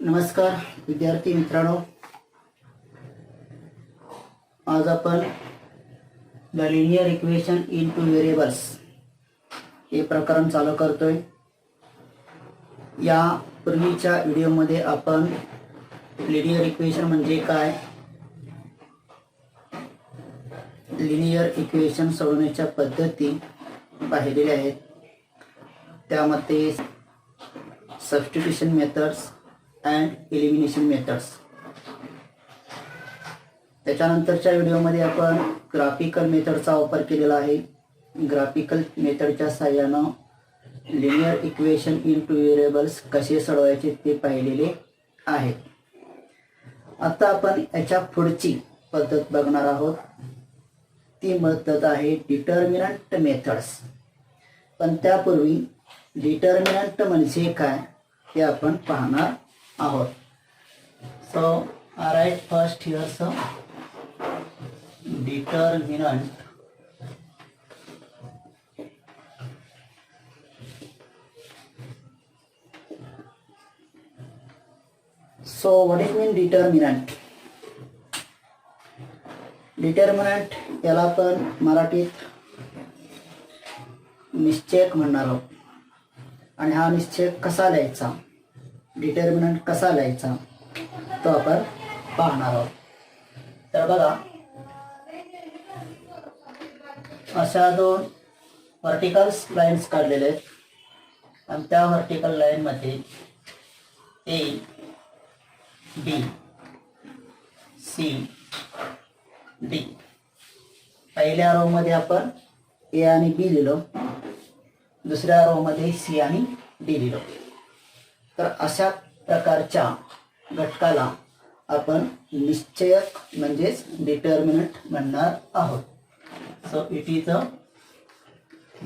नमस्कार विद्यार्थी मित्रांनो, आज आपण the linear equation in two variables हे प्रकरण चालू करतोय। या पूर्वीच्या व्हिडिओमध्ये आपण लिनियर इक्वेशन म्हणजे काय, लिनियर इक्वेशन सोडवण्याच्या पद्धती पाहिलेल्या आहेत। त्यामध्ये substitution methods and elimination methods. त्याच्यानंतरच्या व्हिडिओमध्ये आपण ग्राफिकल मेथडचा वापर केलेला आहे। ग्राफिकल मेथडच्या सहाय्यानं linear equation in two variables कसे सोडवायचे ते पाहिलेले आहे। आता आपण याच्या पुढची पद्धत बघणार आहोत। ती पद्धत आहे डिटर्मिनंट मेथड्स। पण त्यापूर्वी डिटर्मिनंट म्हणजे काय ते आपण पाहणार आहोत। सो I write first here some determinant. So what is mean determinant? Determinant याला आपण मराठीत निश्चयक म्हणणार आहोत। आणि हा निश्चयक कसा लिहायचा, डिटर्मिनंट कसा लिहायचा तो आपण पाहणार आहोत। तर बघा, अशा दोन व्हर्टिकल लाईन्स काढलेले आहेत आणि त्या व्हर्टिकल लाईन मध्ये ए बी सी डी, पहिल्या रो मध्ये आपण ए आणि बी लिहिलो, दुसऱ्या रो मध्ये सी आणि डी लिहिलो। तर अशा प्रकारच्या घटकाला आपण निश्चयक म्हणजेच डिटर्मिनंट म्हणणार आहोत। So it is a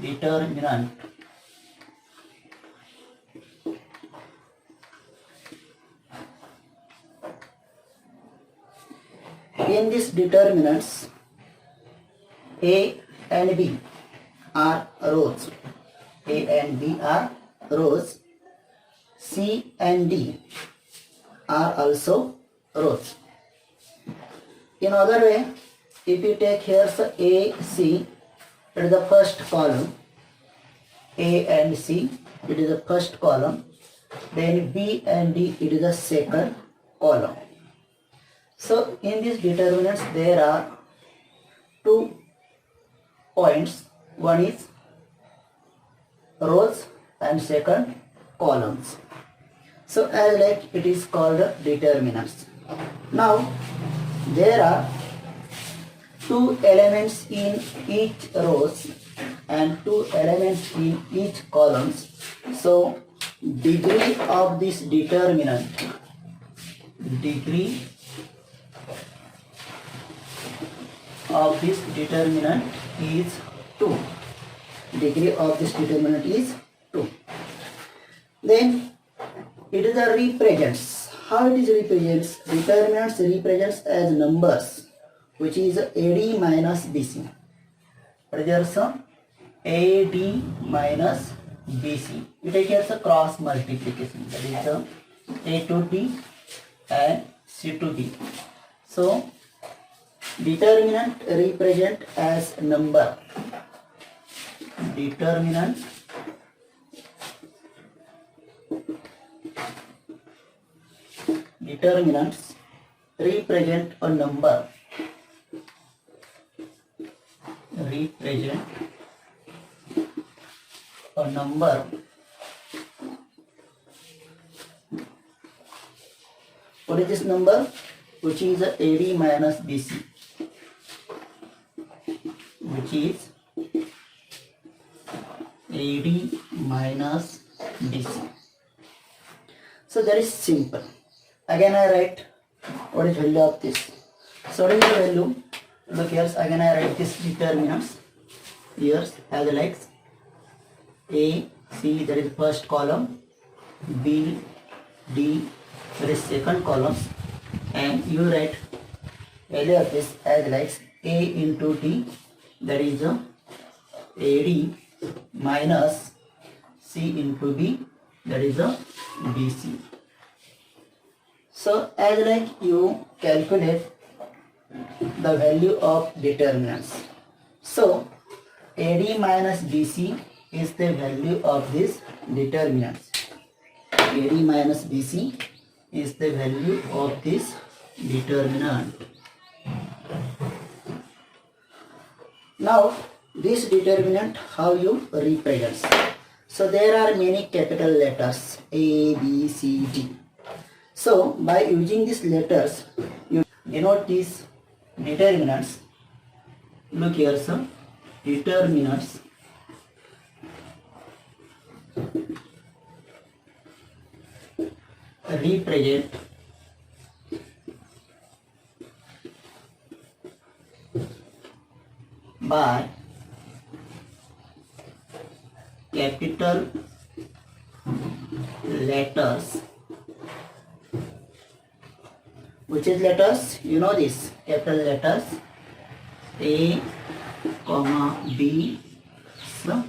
determinant. In this determinants, A and B are rows. A and B are rows. C and D are also rows. In other way, if you take here A, C, it is the first column. A and C, it is the first column. Then B and D, it is the second column. So in these determinants there are 2 points. One is rows and second columns. So as like it is called determinants. Now there are 2 elements in each rows and 2 elements in each columns. So degree of this determinant, degree of this determinant is 2. Degree of this determinant is 2. Then it is a represents. How it is represents? Determinants represents as numbers, which is AD minus BC. There's a AD minus BC. We take here a cross multiplication. That is a A to D and C to D. So determinant represent as number. Determinant determinants represent a number. Represent a number. What is this number? Which is AD minus BC. Which is AD minus BC. So that is simple. Again I write what is value of this. So what is the value? Look here, again I write this determinants here as like A, C, that is first column, B, D, that is second column, and you write value of this as like A into D, that is AD minus C into B, that is BC. So as like you calculate the value of determinants. So AD minus BC is the value of this determinants. AD minus BC is the value of this determinant. Now this determinant, how you represent? So there are many capital letters A, B, C, D. So by using these letters, you denote these determinants. Look here, sir. Determinants represent by capital letters. Which is letters? You know this. Capital letters A, comma B, so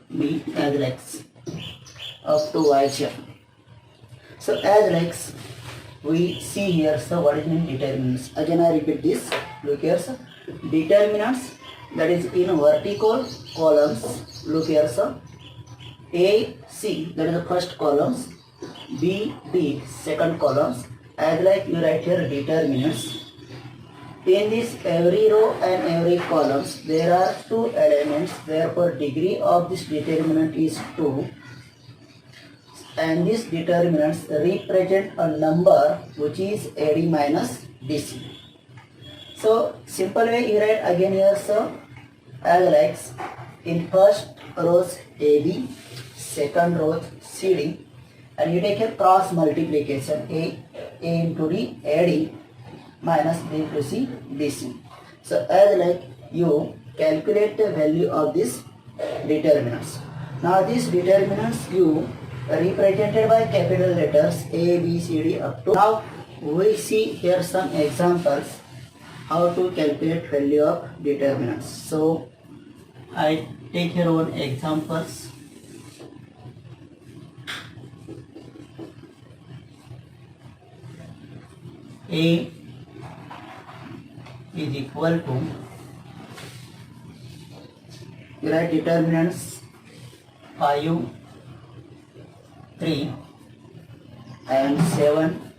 B as X up to Y here. So as X we see here, so what is mean determinants? Again I repeat this. Look here, sir. Determinants, that is in vertical columns. Look here, sir. A, C, that is the first columns. B, D, second columns. As like you write here determinants. In this every row and every columns there are two elements. Therefore degree of this determinant is 2. And these determinants represent a number which is AD minus BC. So simple way you write again here, sir. As like in first rows AB, second rows CD, and you take a cross multiplication A into D AD minus B into C BC. So as like you calculate the value of this determinants. Now these determinants you represented by capital letters A, B, C, D up to. Now we see here some examples how to calculate value of determinants. So I take here one examples. A is equal to, you write determinants 5, 3 and 7,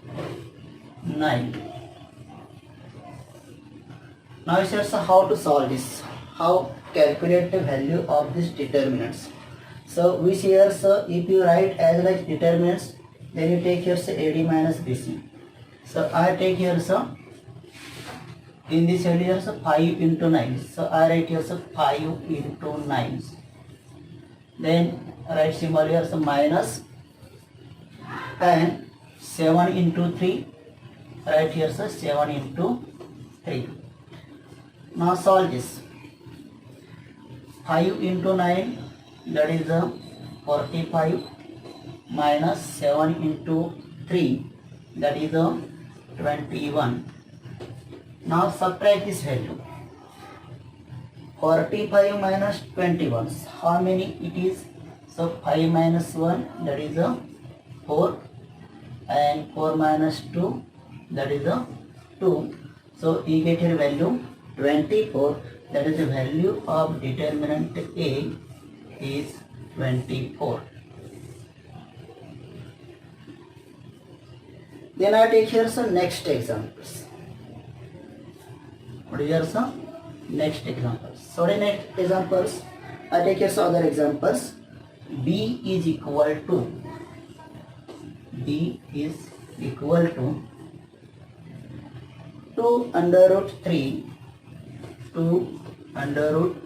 9. Now it says how to solve this, how calculate the value of these determinants. So we see here, so if you write as like determinants, then you take here say AD minus BC. So I take here so in this area so 5 into 9. So I write here so 5 into 9. Then write symbol here so minus, and 7 into 3. Write here so 7 into 3. Now solve this. 5 into 9, that is 45, minus 7 into 3, that is 21. Now subtract this value. 45 minus 21, how many it is? So 5 minus 1, that is 4, and 4 minus 2, that is 2. So you get your value 24, that is the value of determinant A is 24. Then I take here some next examples. What is here some next examples? So the next examples, I take here some other examples. B is equal to, B is equal to 2 under root 3, 2 under root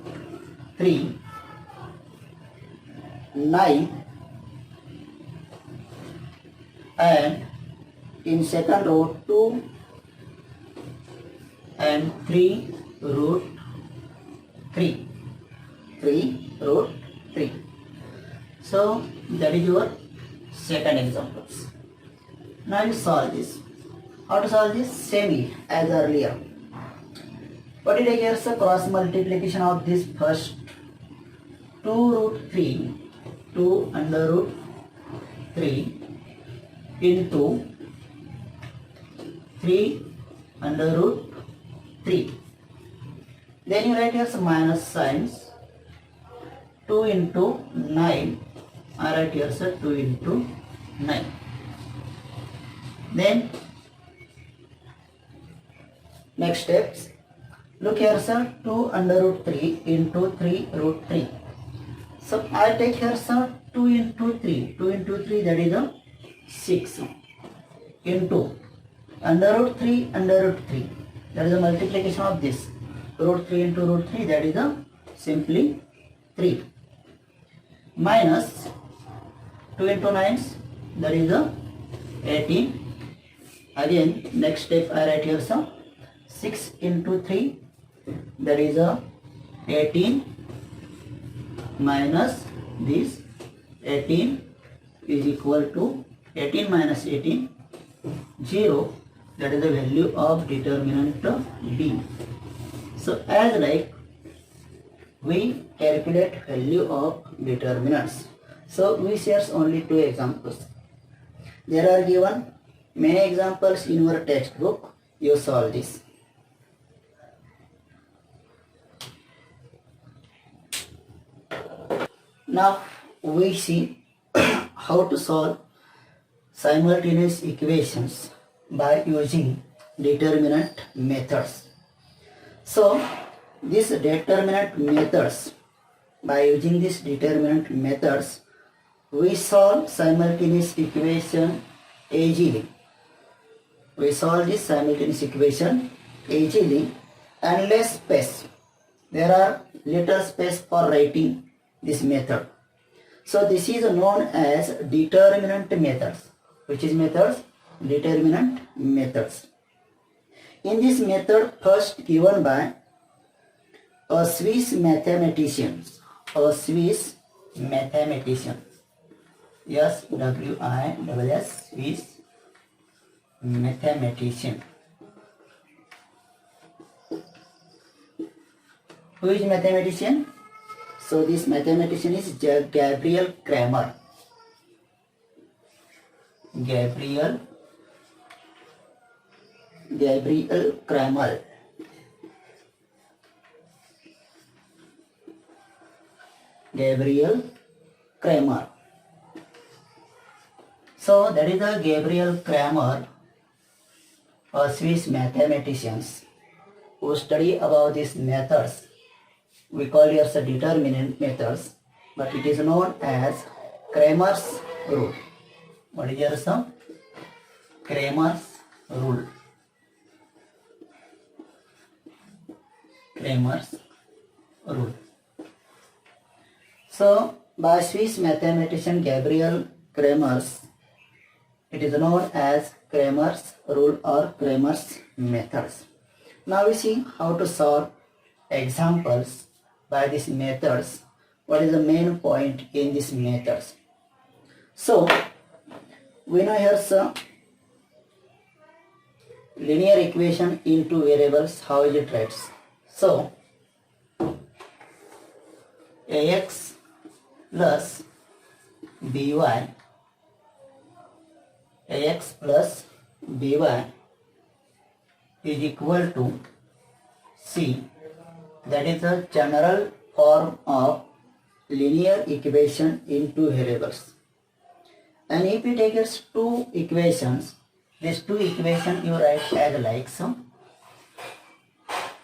3, 9, and in second row 2 and 3 root 3, 3 root 3. So that is your second examples. Now you solve this. How to solve this? Same as earlier. What did I get? So cross multiplication of this first 2 root 3, 2 under root 3 into 3 under root 3. Then you write here some minus signs. 2 into 9. I write here sir 2 into 9. Then next steps. Look here sir, 2 under root 3 into 3 root 3. So I take here sir 2 into 3. 2 into 3, that is a 6, into under root 3 under root 3. That is the multiplication of this. Root 3 into root 3, that is a simply 3. Minus 2 into 9, that is a 18. Again next step I write here sir 6 into 3, that is a 18, minus this 18 is equal to 18 minus 18, 0. That is the value of determinant B. So as like we calculate value of determinants. So we share only 2 examples. There are given many examples in your textbook. You solve this. Now we see how to solve simultaneous equations by using determinant methods. So these determinant methods, by using these determinant methods, we solve simultaneous equation easily. We solve this simultaneous equation easily and less space. There are little space for writing this method. So this is known as determinant methods. Which is methods? Determinant methods. In this method first given by a Swiss mathematician. A Swiss mathematician. S-W-I-S-S, Swiss mathematician. Who is mathematician? So this mathematician is Gabriel Cramer. Gabriel Cramer. Gabriel Cramer. So that is the Gabriel Cramer, a Swiss mathematician who study about these methods. We call it as determinant methods, but it is known as Cramer's rule. What is your sum? Cramer's rule. Cramer's rule. So by Swiss mathematician Gabriel Cramer, it is known as Cramer's rule or Cramer's methods. Now we see how to solve examples by these methods. What is the main point in these methods? So we know here some linear equation in 2 variables. How is it writes? So ax plus by, ax plus by is equal to c. That is the general form of linear equation in 2 variables. And if you take as 2 equations, these 2 equations you write as like so: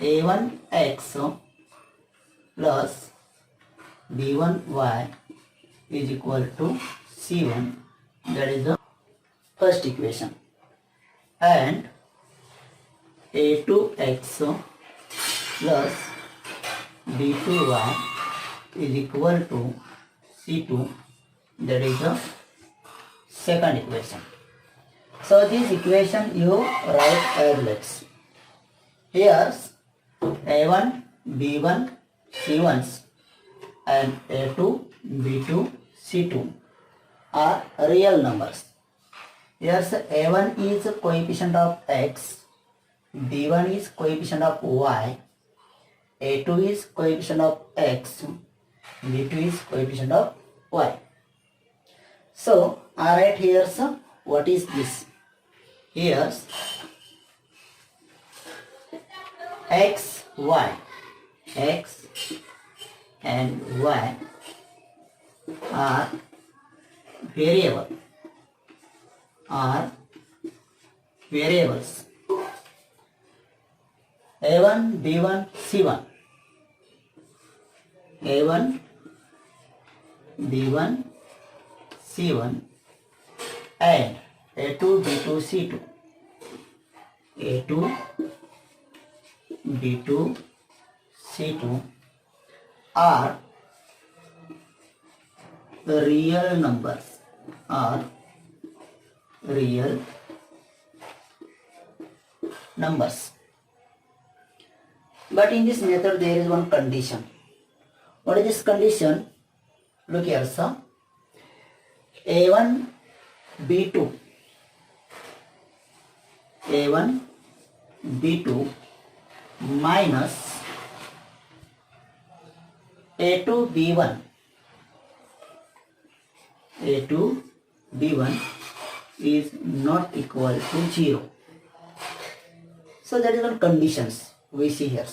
a1x plus b1y is equal to c1. That is the first equation. And a2x plus b2y is equal to c2. That is the second equation. So this equation you write as let's. Here a1, b1, c1 and a2, b2, c2 are real numbers. Here a1 is coefficient of x, b1 is coefficient of y, a2 is coefficient of x, b2 is coefficient of y. So I write here what is this? Here x, y, x and y are variables. A1, B1, C1. A1, B1, C1 and A2, B2, C2. A2, B2, C2 are the real numbers. Are real numbers. But in this method there is one condition. What is this condition? Look here, sir. A1, B2. A1, B2 minus A2, B1. A2, B1 is not equal to 0. So that is one conditions we see here.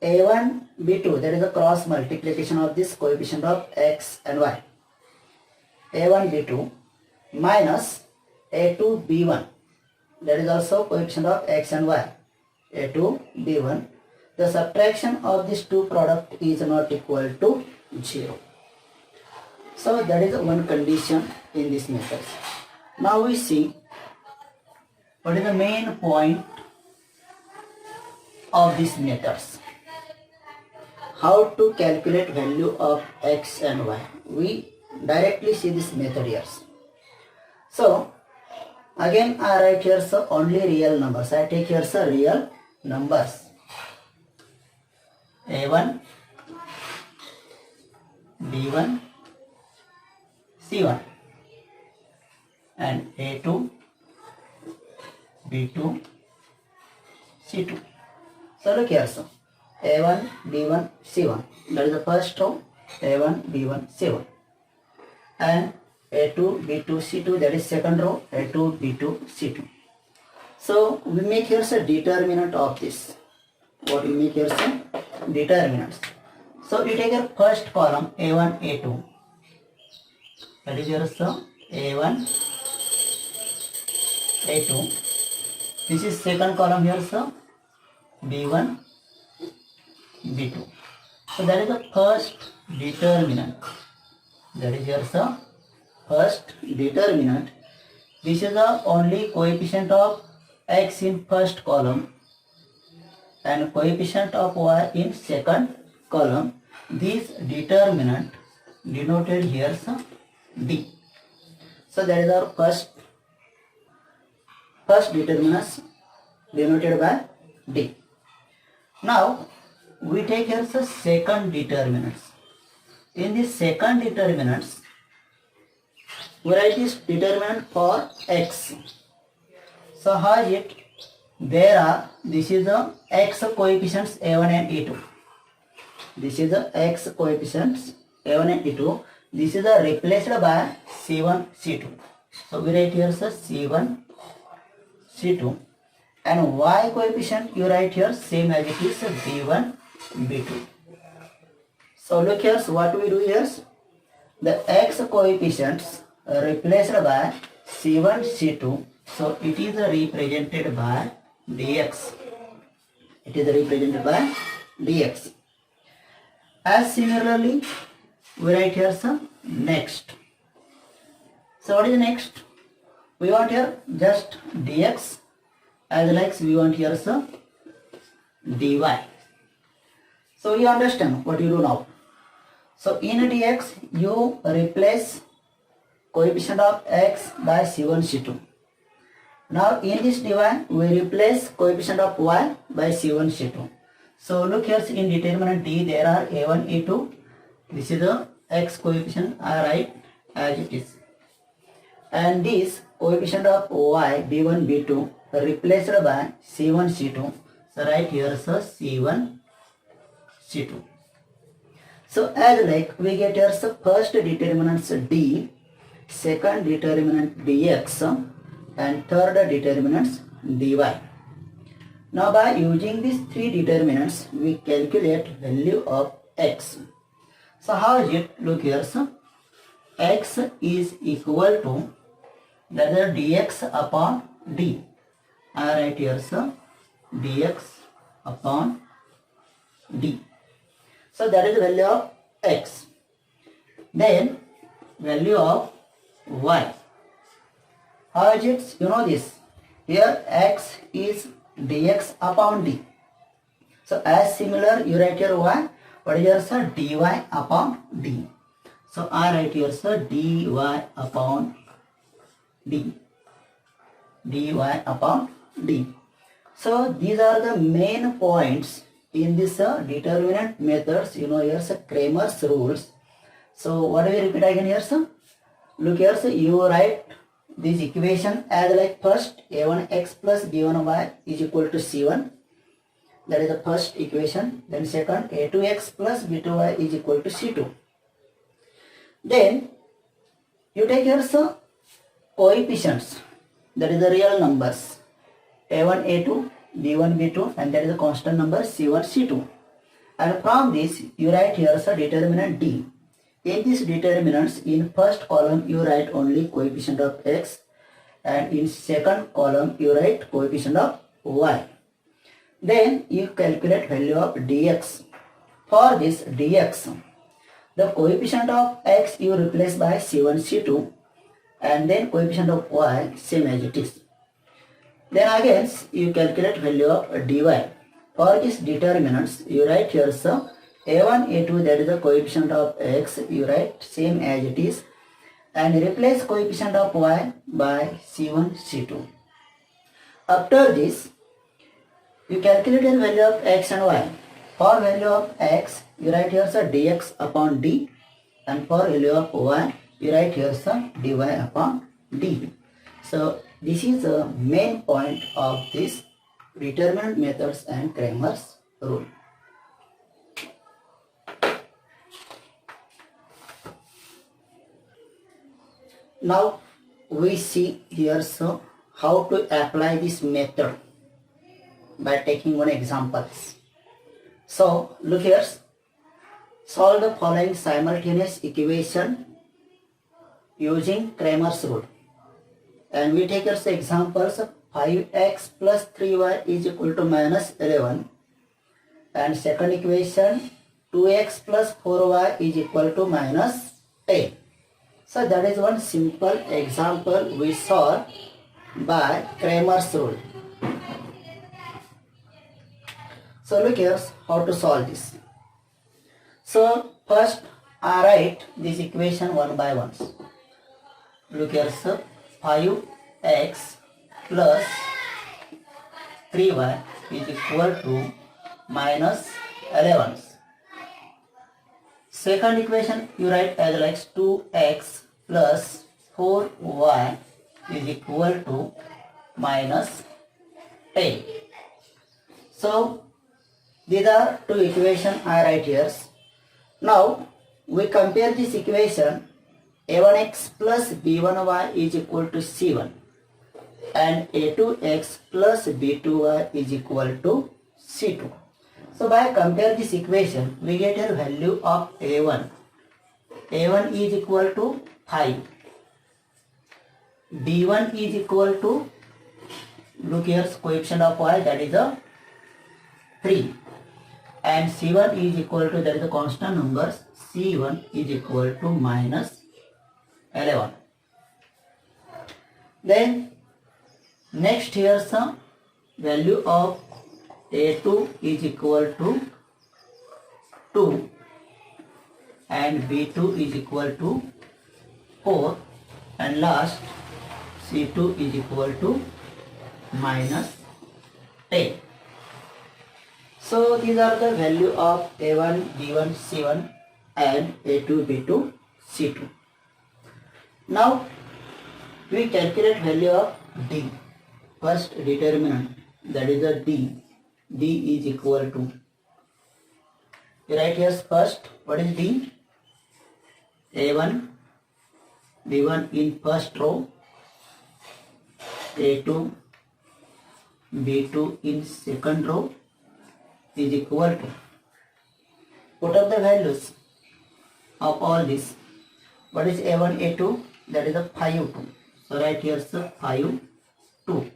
A1, B2, that is the cross multiplication of this coefficient of x and y. A1, B2 minus A2, B1, that is also coefficient of x and y. A2, B1, the subtraction of these two product is not equal to 0. So that is one condition in this method. Now we see what is the main point of these methods. How to calculate value of x and y. We directly see this method here. So again I write here so only real numbers. I take here so real numbers. A1, B1, C1 and A2, B2, C2. So look here, so A1, B1, C1, that is the first row. A1, B1, C1 and A2, B2, C2, that is second row. A2, B2, C2. So we make here a determinant of this. What we make here some determinants. So you take your first column A1, A2. That is your sum A1, A2. This is second column here, sum B1, B2. So that is the first determinant. That is your sum first determinant. This is the only coefficient of x in first column and coefficient of y in second column. This determinant denoted here sum D. So that is our first determinant denoted by D. Now we take here the second determinants. In this second determinants, we write this determinant for x. So how is it? This is the x coefficients A1 and A2. This is the x coefficients A1 and A2. This is replaced by C1, C2. So we write here C1, C2. And y coefficient you write here same as it is B1, B2. So look here, so what we do here? The x coefficients replaced by C1, C2. So it is represented by dx. It is represented by dx. As similarly, we write here some next. So what is next? We want here just dx, as like we want here some dy. So you understand what you do now. So in dx you replace coefficient of x by C1, C2. Now in this dy we replace coefficient of y by C1, C2. So look here, in determinant D there are A1, A2. This is the x coefficient I write as it is. And this coefficient of y B1, B2 replaced by C1, C2. So write here C1, C2. So as like we get here first determinants D, second determinant dx and third determinants dy. Now by using these three determinants, we calculate value of x. So how is it? Look here. So x is equal to that is dx upon d. I write here so dx upon d. So that is the value of x. Then value of y. How is it? You know this. Here x is dx upon d. So as similar you write here y. What is your sir? Dy upon d. So I write here sir dy upon d. Dy upon d. So these are the main points in this determinant methods. You know here sir Cramer's rules. So what do we repeat again here sir? Look here sir, you write this equation as like first a1x plus b1y is equal to c1. That is the first equation. Then second a2x plus b2y is equal to c2. Then you take here some coefficients, that is the real numbers a1 a2 b1 b2 and that is the constant number c1 c2. And from this you write here some determinant d. In these determinants, in first column you write only coefficient of x and in second column you write coefficient of y. Then you calculate value of dx. For this dx, the coefficient of x you replace by c1 c2 and then coefficient of y same as it is. Then again you calculate value of dy. For these determinants you write here so a1 a2 that is the coefficient of x you write same as it is and replace coefficient of y by c1 c2. After this you calculate the value of x and y. For value of x you write here so dx upon d and for value of y you write here so dy upon d. So this is the main point of this determinant methods and Cramer's rule. Now we see here so how to apply this method by taking one examples. So look here, solve the following simultaneous equation using Cramer's rule. And we take as examples 5x plus 3y is equal to minus 11 and second equation 2x plus 4y is equal to minus 10. So that is one simple example we solve by Cramer's rule. So look here how to solve this. So first I write this equation one by one. Look here sir, 5x plus 3y is equal to minus 11. Second equation you write as like 2x plus 4y is equal to minus 10. So these are two equations I write here. Now we compare this equation a1x plus b1y is equal to c1 and a2x plus b2y is equal to c2. So by compare this equation we get a value of a1. a1 is equal to 5. b1 is equal to, look here, coefficient of y that is a 3 and c1 is equal to, that is the constant numbers, c1 is equal to minus 11. Then next here some value of a2 is equal to 2 and b2 is equal to 4 and last c2 is equal to minus 10. So these are the value of a1, b1, c1 and a2, b2, c2. Now we calculate value of d. First determinant, that is a d. d is equal to, you write here first what is d? a1, b1 in first row, a2, B2 in second row is equal to, put up the values of all this. What is A1, A2? That is a 5, 2. So write here sir 5, 2.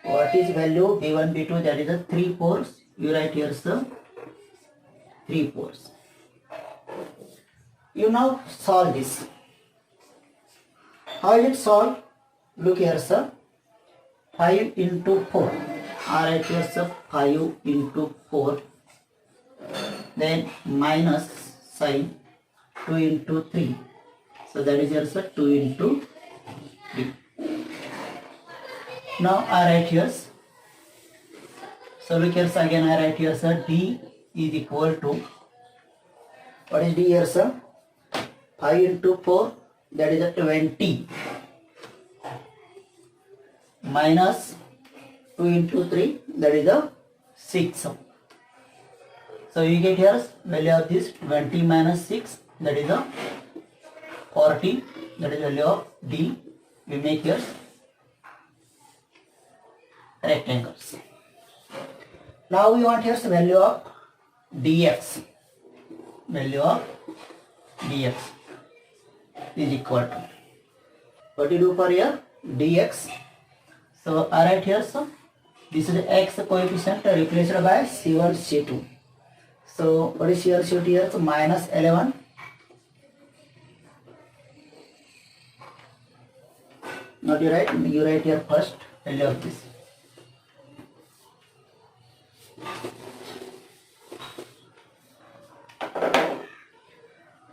What is value B1, B2? That is a 3, 4. You write here sir 3, 4. You now solve this. How is it solved? Look here sir. 5 into 4. I write here sir 5 into 4. Then minus sign 2 into 3. So that is here sir 2 into 3. Now I write here. So look here sir, again I write here sir D is equal to, what is D here sir? 5 into 4, that is a 20, minus 2 into 3, that is a 6. So you get here value of this 20 minus 6, that is a 40, that is value of D. We make here rectangles. Now we want here the value of dx. Value of dx is equal to, what do you do for here? Dx. So I write here, so this is the x coefficient replaced by C1, C2. So what is here C2 here? So minus 11. Not you write here first value of this.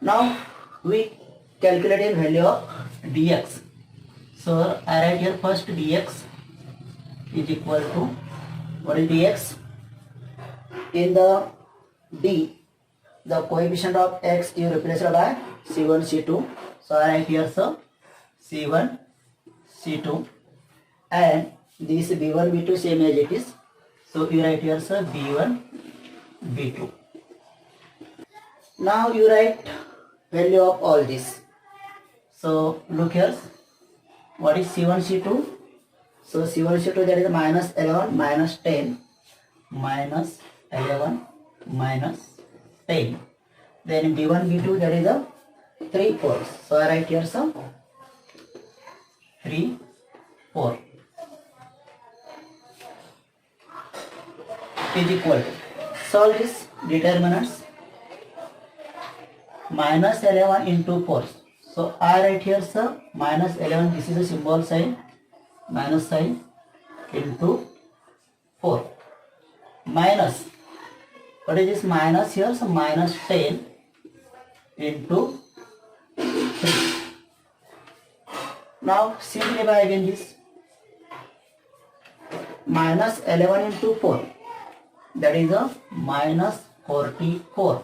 Now we calculate the value of dx. So I write here first dx is equal to, what is dx? In the D, the coefficient of x is replaced by C1, C2. So I write here sir C1, C2, and this B1, B2 same as it is. So you write here sir B1, B2. Now you write value of all this. So look here, what is C1, C2? So C1, C2, that is minus 11, minus 10, minus 11, minus 10. Then B1, B2, that is a 3, 4. So I write here some 3, 4 is equal to, solve this determinants, minus 11 into 4. So I write here sir minus 11, this is a symbol sign, minus sign, into 4, minus, what is this minus here? So minus 10 into 3. Now simplify again this, minus 11 into 4, that is a minus 44.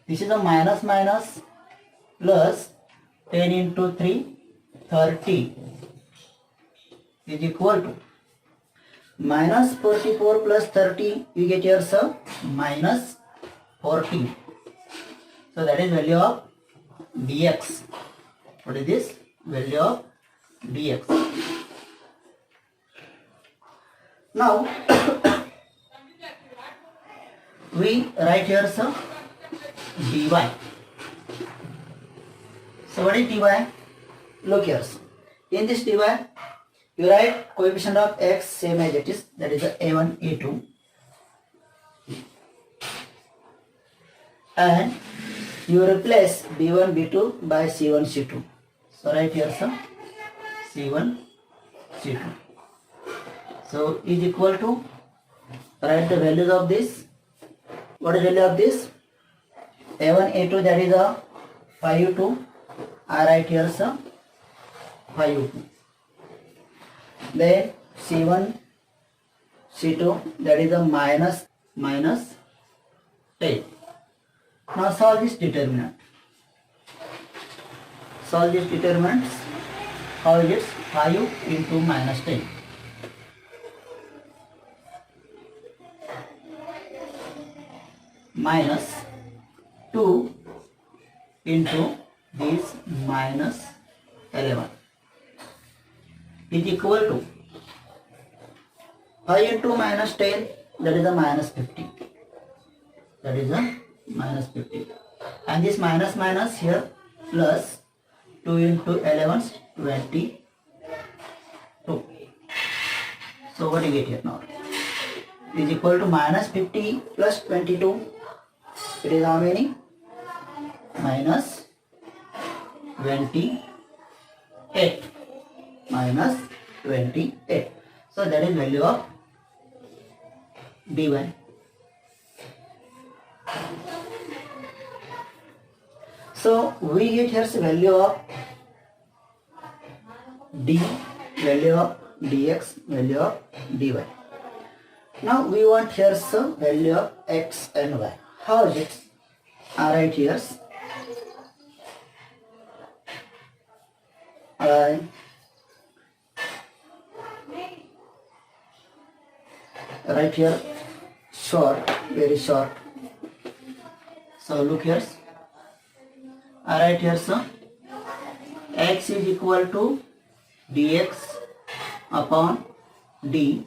This is a minus minus plus 10 into 3, 30 is equal to, minus 44 plus 30, you get here sir minus 14. So that is value of dx. What is this? Value of dx. Now we write here sir dy. So what is dy? Look here. In this dy, you write coefficient of x same as it is, that is the a1, a2, and you replace b1, b2 by c1, c2. So write here some c1, c2. So is equal to, write the values of this. What is value of this? a1, a2, that is a 5, 2. I write here some 5, 2. Then C1, C2, that is a minus 10. Now solve this determinant. Solve this determinants. How is it? 5 into minus 10. Minus 2 into this minus 11 is equal to 5 into minus 10, that is a minus 50. That is a minus 50. And this minus minus here plus 2 into 11 is 22. So what do you get here now? Is equal to minus 50 plus 22. It is how many? Minus 28. Minus 28. So that is value of dy. So we get here value of d, value of dx, value of dy. Now we want here some value of x and y. How is it? Alright, here I write here short, very short. So look here. I write here so x is equal to dx upon d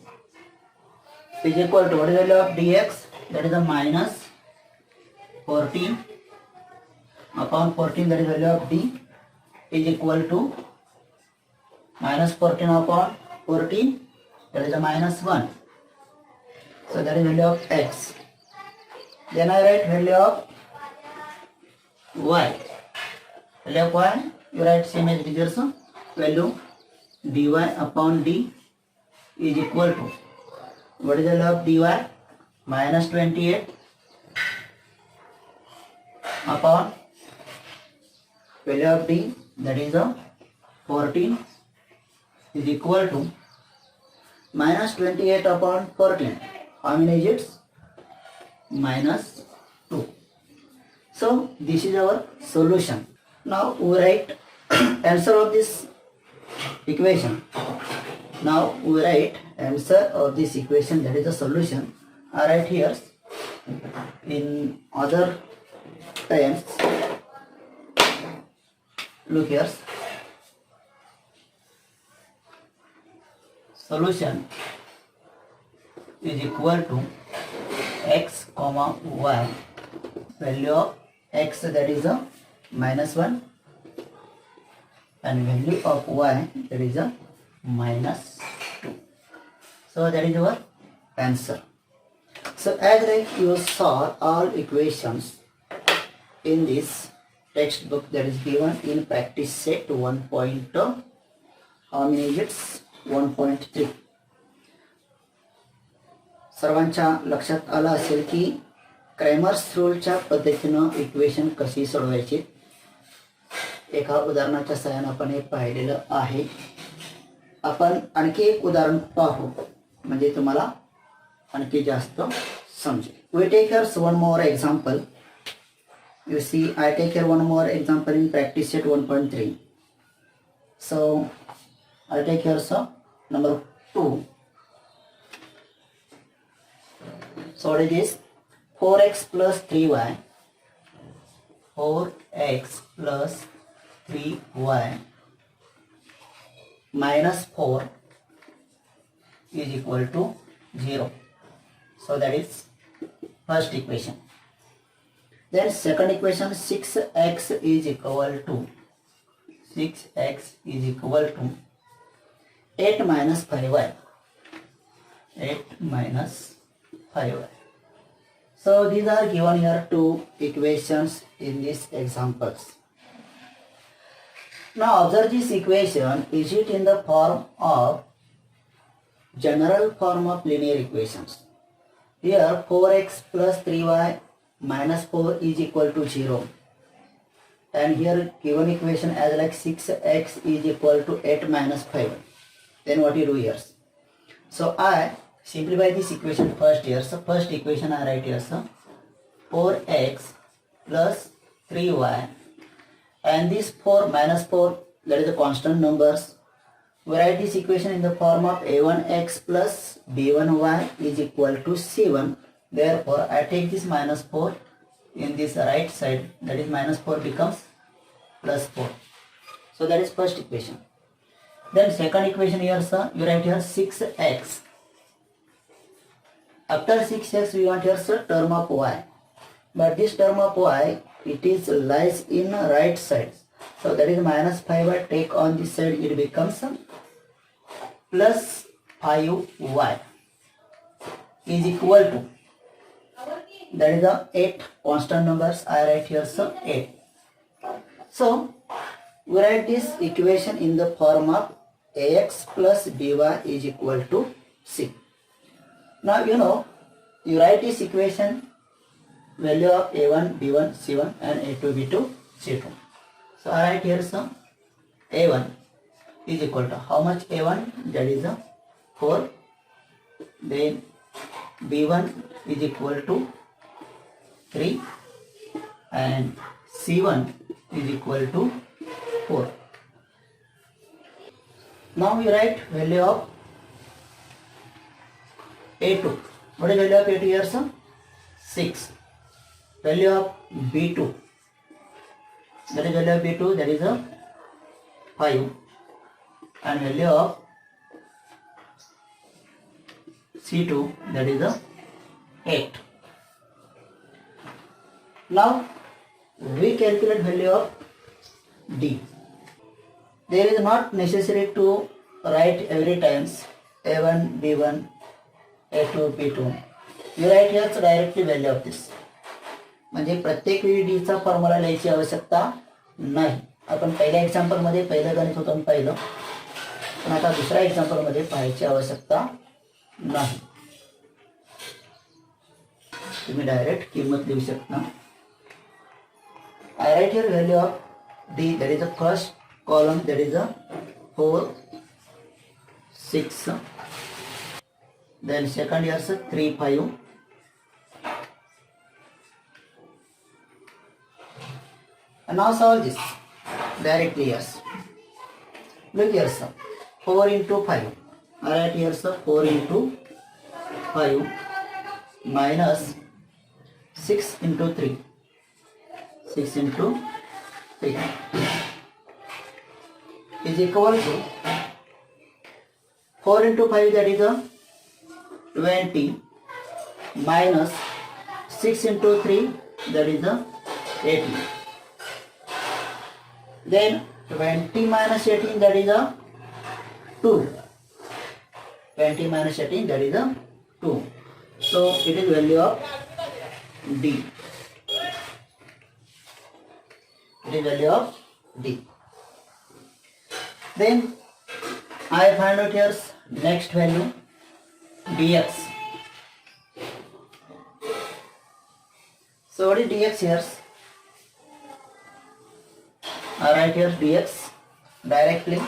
is equal to what is the value of dx? That is a minus 14 upon 14, that is the value of d is equal to minus 14 upon 14, that is a minus 1. So that is value of x. Then I write value of y. Value of y, you write same as before. So value dy upon d is equal to what is the value of dy? Minus 28 upon value of d, that is a 14 is equal to minus 28 upon 14. How many digits? Minus 2. So this is our solution. Now we write answer of this equation. Now we write answer of this equation, that is the solution. I write here in other terms. Look here. Solution is equal to x comma y. Value of x, that is a minus 1, and value of y, that is a minus 2. So that is our answer. So as like you saw all equations in this textbook that is given in practice set 1. How many digits? 1.3. सर्वांच्या लक्षात आलं असेल की Cramer's रूलच्या पद्धतीनं equation कशी सोडवायची एका उदाहरणाच्या सहाय्याने आपण हे पाहिलेलं आहे. आपण आणखी एक उदाहरण पाहू म्हणजे तुम्हाला आणखी जास्त समजेल. We take here one more example. You see, I take here one more example in practice set 1.3. So I take here number 2. So what is this? 4x plus 3y. 4x plus 3y minus 4 is equal to 0. So that is first equation. Then second equation, 6x is equal to 8 minus 5y. 8 minus 5y. So these are given here two equations in these examples. Now observe this equation. Is it in the form of general form of linear equations? Here 4x plus 3y minus 4 is equal to 0. And here given equation as like 6x is equal to 8 minus 5. Then what you do here? So I simplify this equation first here. So first equation I write here. So 4x plus 3y, and this 4 minus 4, that is the constant numbers. We write this equation in the form of a1x plus b1y is equal to c1. Therefore I take this minus 4 in this right side, that is minus 4 becomes plus 4. So that is first equation. Then second equation here, sir, you write here 6x After 6x we want here a term of y. But this term of y, it is lies in right side. So that is minus 5, but take on this side, it becomes plus 5y is equal to, that is the 8 constant numbers. I write here so 8. So we write this equation in the form of ax plus by is equal to c. Now you write this equation, value of a1, b1, c1 and a2, b2, c2. So I write here some a1 is equal to how much? a1, that is 4. Then b1 is equal to 3 and c1 is equal to 4. Now we write value of a2. What is value of a2 here, sir? 6. Value of b2, that is value of b2, that is 5, and value of c2, that is 8. Now we calculate value of d. There is not necessary to write every times a1, b1, a2, b2. You write here directly value of this. म्हणजे प्रत्येक वेळी D चा formula लिहायची आवश्यकता नाही. आपण पहिल्या example मध्ये पहिलं गणित होतं पाहिलं, पण आता दुसऱ्या एक्झाम्पल मध्ये पाहायची आवश्यकता नाही. तुम्ही डायरेक्ट किंमत लिहू शकता. I write here value of d, that is the first column, that is 4, 6. Then second here 3, 5. And now solve this directly. Yes. Look here, sir. 4 into 5. Alright, here, sir. 4 into 5 minus 6 into 3. 6 into 3 is equal to 4 into 5, that is 20, minus 6 into 3, that is 18. Then 20 minus 18, that is 2. 20 minus 18, that is 2. So it is value of d. It is value of d. Then I find out here next value, dx. So what is dx here? I write here dx directly.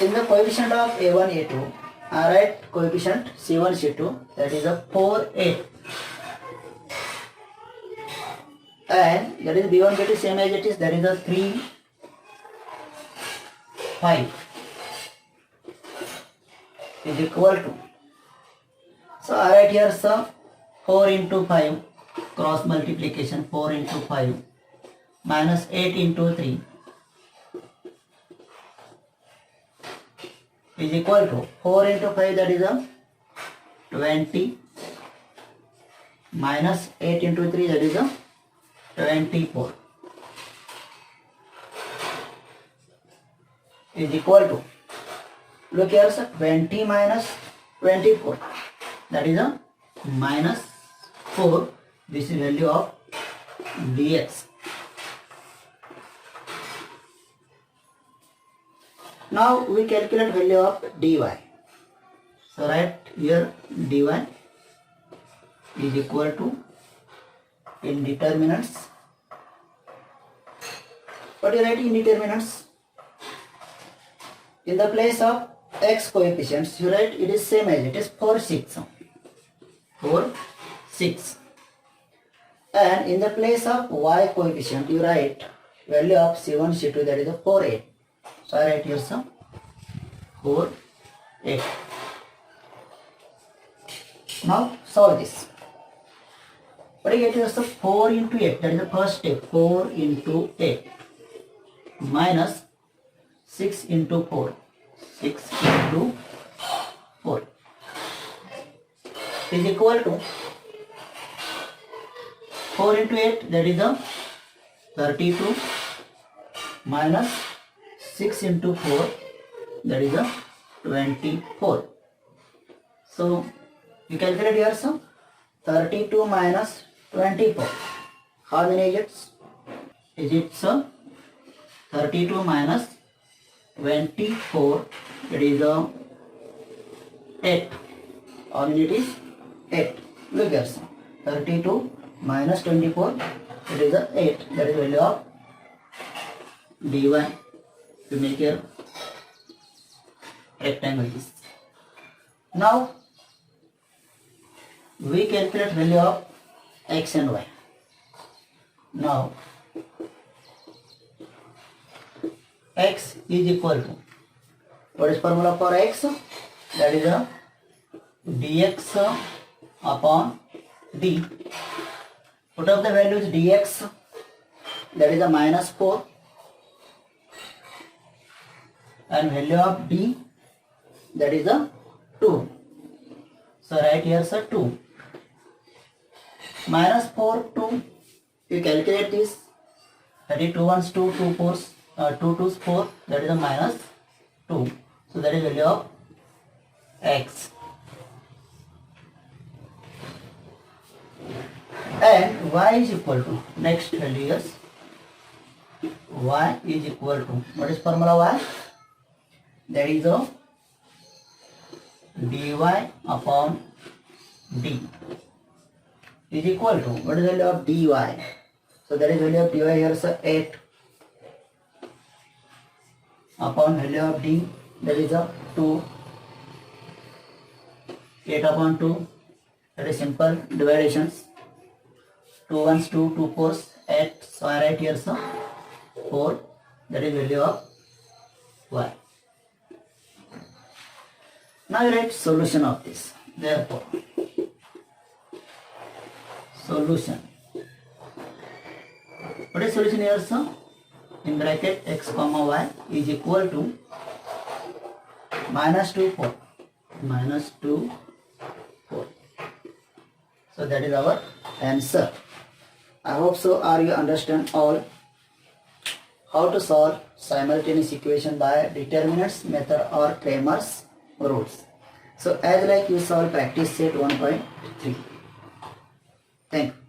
In the coefficient of a1, a2, I write coefficient c1, c2, that is a 4, 8. And that is b1, b2 same as it is, that is a 3, 5 is equal to. So I write here some 4 into 5, cross multiplication, 4 into 5 minus 8 into 3 is equal to 4 into 5, that is a 20, minus 8 into 3, that is a 24 is equal to, look here sir, 20 minus 24, that is a minus 4. This is value of dx. Now we calculate value of dy. So write here dy is equal to, in determinants, what you write in determinants? In the place of x coefficients, you write it is same as it is 4, 6. 4, 6. And in the place of y coefficient, you write value of c1, c2, that is a 4, 8. So I write here some 4, 8. Now solve this. What do you get here? So 4 into 8, that is the first step. 4 into 8 minus 6 into 4. 6 into 4. is equal to 4 into 8, that is the 32, minus 6 into 4, that is the 24. So you calculate here sum. 32 minus 24. How many digits? Is it so? 32 minus 24, that is the 8. How many it is? 8. Look here sum. 32 minus 24, it is the 8. That is value of dy. You make here rectangle is. Now we calculate value of x and y. Now x is equal to, what is formula for x? That is a dx upon d. Put up the values dx, that is a minus 4, and value of d, that is a 2. So write here sir 2. Minus 4, 2. You calculate this. That is 2 ones 2, 2 fours, 2 twos 4. That is a minus 2. So that is value of x. And y is equal to, next value is y is equal to, what is formula y? That is a dy upon d is equal to, what is the value of dy? So that is value of dy here sir 8 upon value of d, that is a 2. 8 upon 2, that is simple divisions. 2 ones 2, 2 fours 8. So I write here sir 4, that is value of y. Now you write solution of this. Therefore solution. What is solution here sir? In bracket x comma y is equal to minus 2, 4. Minus 2, 4. So that is our answer. I hope so. Are you understand all how to solve simultaneous equation by determinants method or Cramer's rules. So as like you solve practice set 1.3. Thank you.